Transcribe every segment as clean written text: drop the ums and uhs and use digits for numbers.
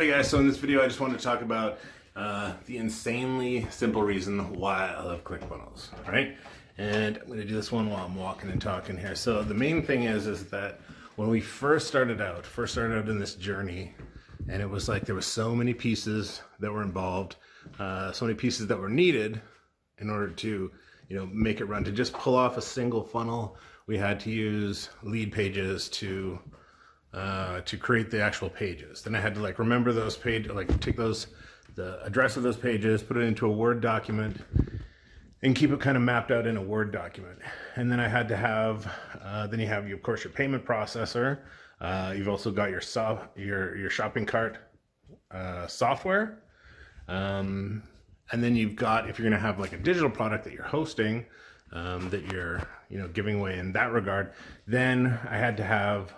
Hey guys, so in this video I just wanted to talk about the insanely simple reason why I love Clickfunnels, right? And I'm going to do this one while I'm walking and talking here. So the main thing is that when we first started out in this journey, and it was like there was so many pieces that were involved, so many pieces that were needed in order to, make it run. To just pull off a single funnel, we had to use lead pages to create the actual pages. Then I had to remember those pages, take the address of those pages, put it into a Word document, and keep it kind of mapped out in a Word document. And then I had to have, then you have, of course, your payment processor. You've also got your shopping cart software. And then you've got, if you're going to have a digital product that you're hosting, that you're giving away in that regard, then I had to have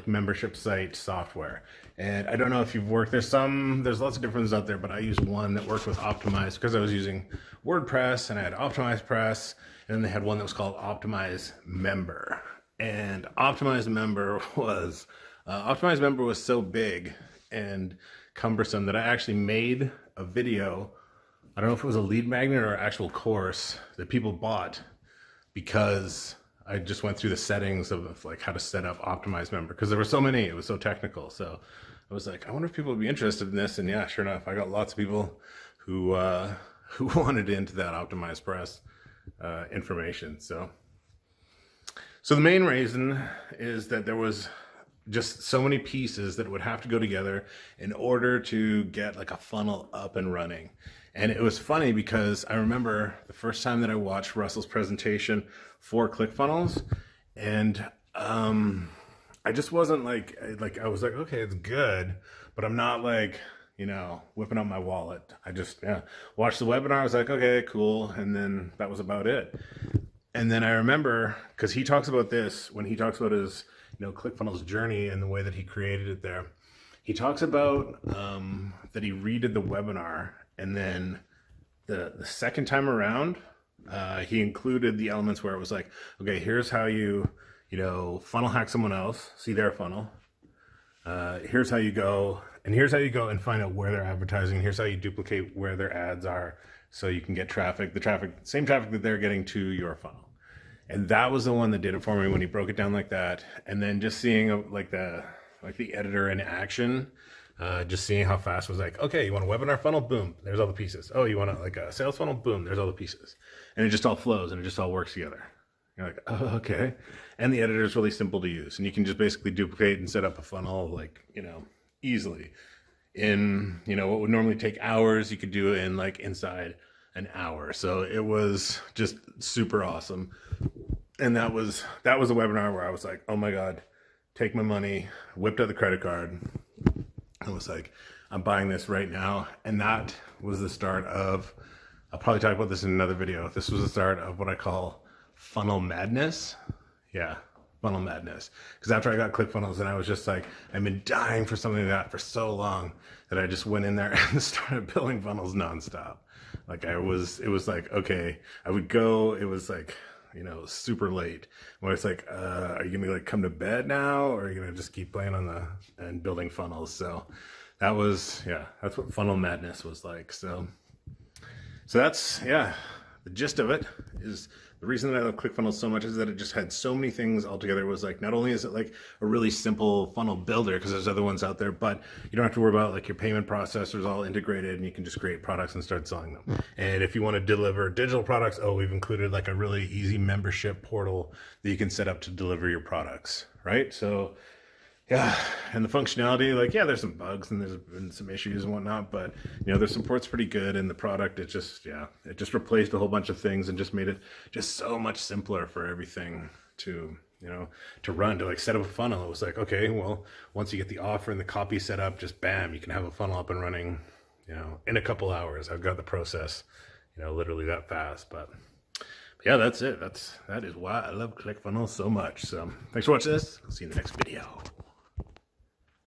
membership site software. And I don't know if you've worked, there's lots of different ones out there, but I used one that worked with Optimize because I was using WordPress, and I had Optimize Press, and then they had one that was called Optimize Member. And Optimize Member was so big and cumbersome that I actually made a video. I don't know if it was a lead magnet or an actual course that people bought because I just went through the settings of how to set up Optimize Member, because there were so many, it was so technical. So I was like, I wonder if people would be interested in this. And yeah, sure enough, I got lots of people who wanted into that Optimize Press information. So the main reason is that there was just so many pieces that would have to go together in order to get a funnel up and running. And it was funny because I remember the first time that I watched Russell's presentation for Clickfunnels, and I just wasn't I was like, okay, it's good, but I'm not whipping out my wallet. I just watched the webinar. I was like, okay, cool. And then that was about it. And then I remember, because he talks about this when he talks about his Clickfunnels journey and the way that he created it there. He talks about that he redid the webinar, and then the second time around, he included the elements where it was like, okay, here's how you funnel hack someone else, see their funnel. Here's how you go, and here's how you go and find out where they're advertising. Here's how you duplicate where their ads are, so you can get same traffic that they're getting to your funnel. And that was the one that did it for me when he broke it down like that. And then just seeing the editor in action, just seeing how fast it was okay, you want a webinar funnel? Boom, there's all the pieces. Oh, you want a sales funnel? Boom, there's all the pieces. And it just all flows and it just all works together. You're like, oh, okay. And the editor is really simple to use. And you can just basically duplicate and set up a funnel easily. In, what would normally take hours, you could do it in inside an hour. So it was just super awesome. And that was a webinar where I was like, oh my God, take my money, whipped out the credit card. I was like, I'm buying this right now. And that was the start of, I'll probably talk about this in another video. This was the start of what I call funnel madness. Yeah, funnel madness. Because after I got Clickfunnels, and I was just like, I've been dying for something like that for so long that I just went in there and started building funnels nonstop. It was like, okay, I would go, it was super late. Where it's like, are you gonna come to bed now, or are you gonna just keep playing and building funnels? So that was, that's what funnel madness was like. So that's, the gist of it is the reason that I love Clickfunnels so much is that it just had so many things all together. It was not only is it a really simple funnel builder, because there's other ones out there, but you don't have to worry about your payment processors all integrated, and you can just create products and start selling them. And if you want to deliver digital products, we've included a really easy membership portal that you can set up to deliver your products, right? So yeah, and the functionality, there's some bugs and there's been some issues and whatnot, but their support's pretty good, and the product, it just replaced a whole bunch of things and just made it just so much simpler for everything to run, to set up a funnel. It was like, okay, well, once you get the offer and the copy set up, just bam, you can have a funnel up and running, in a couple hours. I've got the process, literally that fast. But yeah, that's it. That is why I love Clickfunnels so much. So thanks for watching this. I'll see you in the next video.